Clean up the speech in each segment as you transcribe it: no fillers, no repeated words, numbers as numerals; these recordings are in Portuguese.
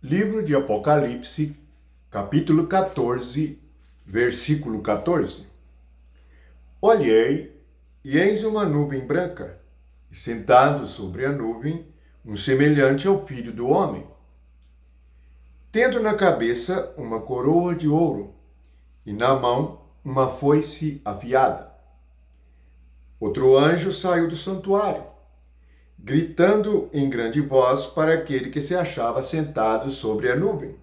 Livro de Apocalipse, capítulo 14, versículo 14. Olhei, e eis uma nuvem branca, e sentado sobre a nuvem, um semelhante ao Filho do Homem, tendo na cabeça uma coroa de ouro, e na mão uma foice afiada. Outro anjo saiu do santuário, gritando em grande voz para aquele que se achava sentado sobre a nuvem: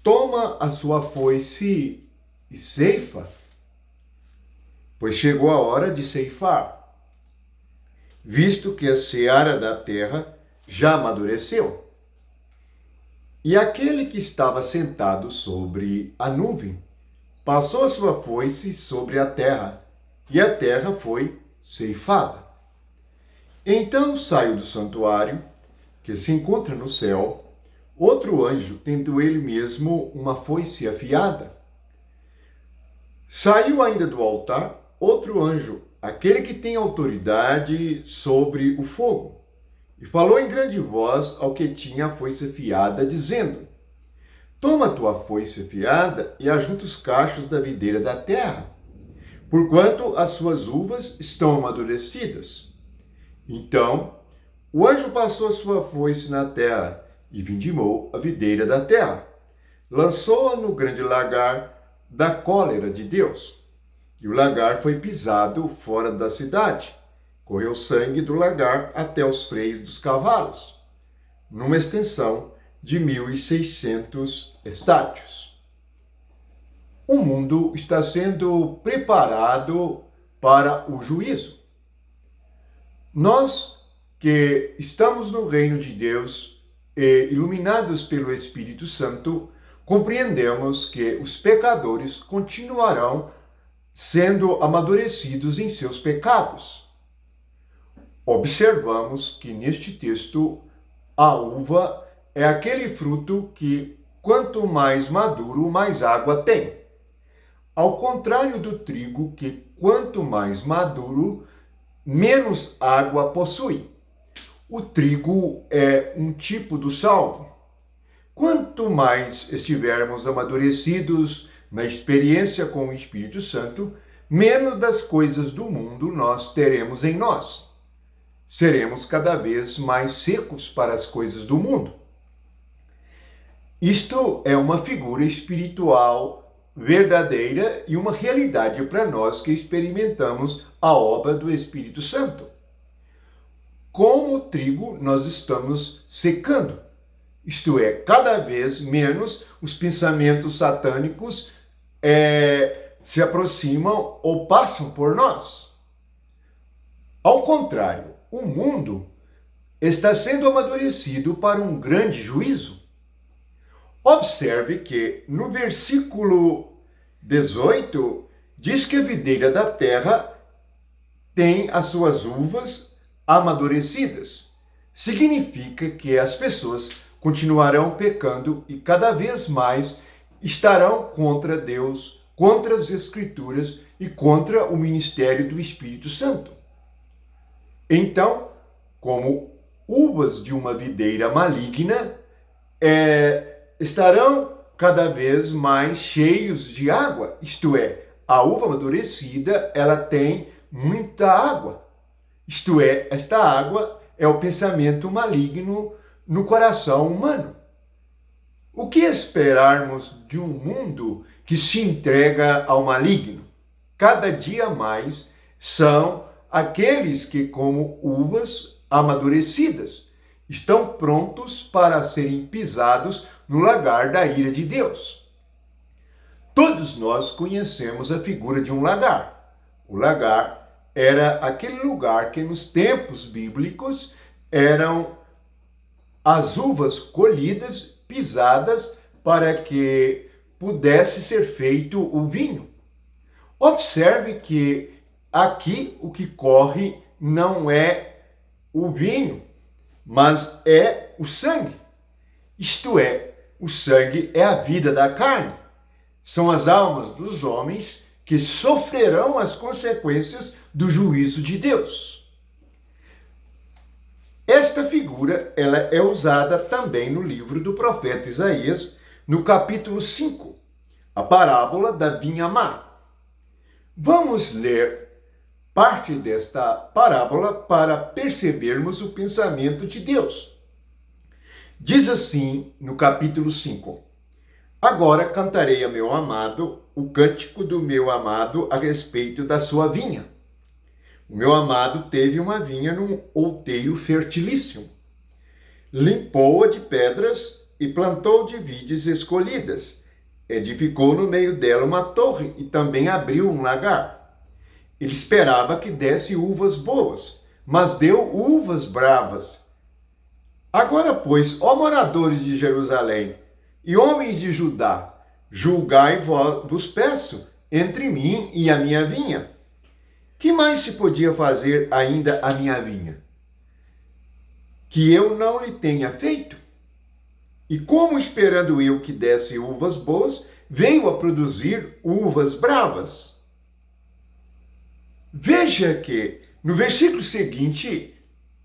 toma a sua foice e ceifa, pois chegou a hora de ceifar, visto que a seara da terra já amadureceu. E aquele que estava sentado sobre a nuvem passou a sua foice sobre a terra, e a terra foi ceifada. Então saiu do santuário, que se encontra no céu, outro anjo, tendo ele mesmo uma foice afiada. Saiu ainda do altar outro anjo, aquele que tem autoridade sobre o fogo, e falou em grande voz ao que tinha a foice afiada, dizendo: toma a tua foice afiada e ajunta os cachos da videira da terra, porquanto as suas uvas estão amadurecidas. Então o anjo passou a sua foice na terra e vindimou a videira da terra, lançou-a no grande lagar da cólera de Deus. E o lagar foi pisado fora da cidade. Correu sangue do lagar até os freios dos cavalos, numa extensão de 1.600 estádios. O mundo está sendo preparado para o juízo. Nós que estamos no reino de Deus e iluminados pelo Espírito Santo, compreendemos que os pecadores continuarão sendo amadurecidos em seus pecados. Observamos que neste texto a uva é aquele fruto que, quanto mais maduro, mais água tem. Ao contrário do trigo, que quanto mais maduro, menos água possui. O trigo é um tipo do salvo. Quanto mais estivermos amadurecidos na experiência com o Espírito Santo, menos das coisas do mundo nós teremos em nós. Seremos cada vez mais secos para as coisas do mundo. Isto é uma figura espiritual verdadeira e uma realidade para nós que experimentamos a obra do Espírito Santo. Como o trigo, nós estamos secando. Isto é, cada vez menos os pensamentos satânicos se aproximam ou passam por nós. Ao contrário, o mundo está sendo amadurecido para um grande juízo. Observe que no versículo 18 diz que a videira da terra tem as suas uvas amadurecidas. Significa que as pessoas continuarão pecando e cada vez mais estarão contra Deus, contra as Escrituras e contra o ministério do Espírito Santo. Então, como uvas de uma videira maligna, estarão cada vez mais cheios de água. Isto é, a uva amadurecida, ela tem muita água. Isto é, esta água é o pensamento maligno no coração humano. O que esperarmos de um mundo que se entrega ao maligno? Cada dia mais são aqueles que, como uvas amadurecidas, estão prontos para serem pisados no lagar da ira de Deus. Todos nós conhecemos a figura de um lagar. O lagar era aquele lugar que nos tempos bíblicos eram as uvas colhidas, pisadas, para que pudesse ser feito o vinho. Observe que aqui o que corre não é o vinho, mas é o sangue. Isto é, o sangue é a vida da carne. São as almas dos homens que sofrerão as consequências do juízo de Deus. Esta figura ela é usada também no livro do profeta Isaías, no capítulo 5, a parábola da vinha má. Vamos ler parte desta parábola para percebermos o pensamento de Deus. Diz assim no capítulo 5: Agora cantarei a meu amado o cântico do meu amado a respeito da sua vinha. O meu amado teve uma vinha num outeiro fertilíssimo. Limpou-a de pedras e plantou de vides escolhidas. Edificou no meio dela uma torre e também abriu um lagar. Ele esperava que desse uvas boas, mas deu uvas bravas. Agora, pois, ó moradores de Jerusalém e homens de Judá, julgai vos peço entre mim e a minha vinha. Que mais se podia fazer ainda a minha vinha? Que eu não lhe tenha feito? E como esperando eu que desse uvas boas, veio a produzir uvas bravas? Veja que no versículo seguinte,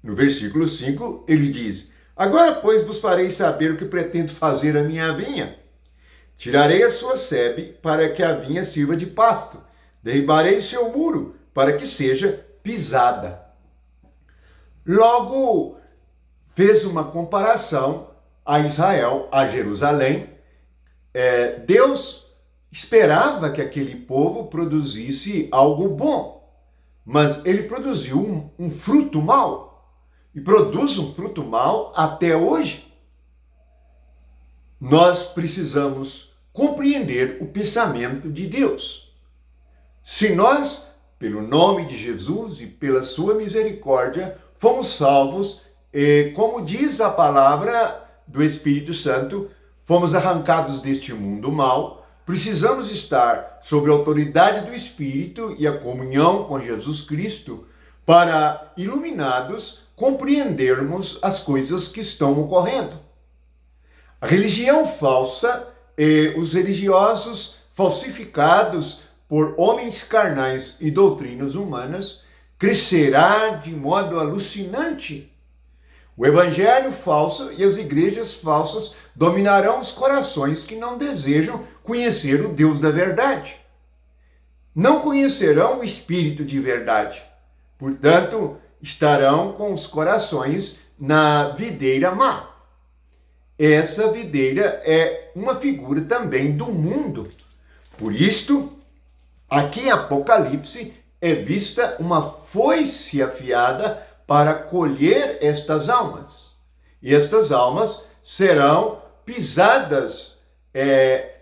no versículo 5, ele diz: Agora, pois, vos farei saber o que pretendo fazer a minha vinha. Tirarei a sua sebe para que a vinha sirva de pasto. Derribarei seu muro para que seja pisada. Logo, fez uma comparação a Israel, a Jerusalém. Deus esperava que aquele povo produzisse algo bom, mas ele produziu um fruto mau, e produz um fruto mau até hoje. Nós precisamos compreender o pensamento de Deus. Se nós, pelo nome de Jesus e pela sua misericórdia, fomos salvos, como diz a palavra do Espírito Santo, fomos arrancados deste mundo mal, precisamos estar sob a autoridade do Espírito e a comunhão com Jesus Cristo para, iluminados, compreendermos as coisas que estão ocorrendo. A religião falsa e os religiosos falsificados por homens carnais e doutrinas humanas crescerá de modo alucinante. O evangelho falso e as igrejas falsas dominarão os corações que não desejam conhecer o Deus da verdade. Não conhecerão o Espírito de verdade. Portanto, estarão com os corações na videira má. Essa videira é uma figura também do mundo. Por isto, aqui em Apocalipse é vista uma foice afiada para colher estas almas. E estas almas serão pisadas,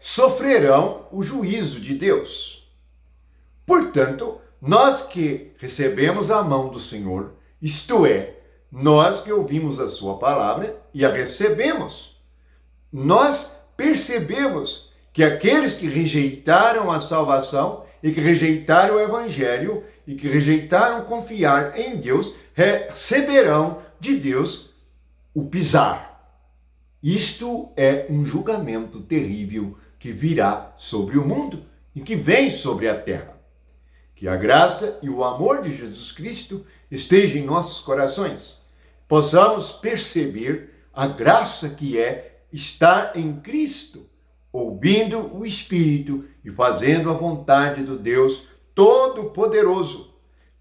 sofrerão o juízo de Deus. Portanto, nós que recebemos a mão do Senhor, isto é, nós que ouvimos a sua palavra e a recebemos, nós percebemos que aqueles que rejeitaram a salvação e que rejeitaram o evangelho e que rejeitaram confiar em Deus, receberão de Deus o pisar. Isto é um julgamento terrível que virá sobre o mundo e que vem sobre a terra. Que a graça e o amor de Jesus Cristo estejam em nossos corações. Possamos perceber a graça que é estar em Cristo, ouvindo o Espírito e fazendo a vontade do Deus Todo-Poderoso,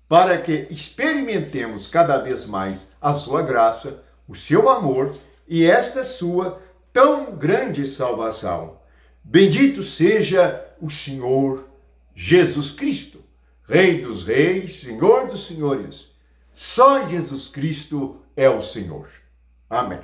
para que experimentemos cada vez mais a sua graça, o seu amor e esta sua tão grande salvação. Bendito seja o Senhor Jesus Cristo, Rei dos Reis, Senhor dos Senhores. Só Jesus Cristo é o Senhor. Amém.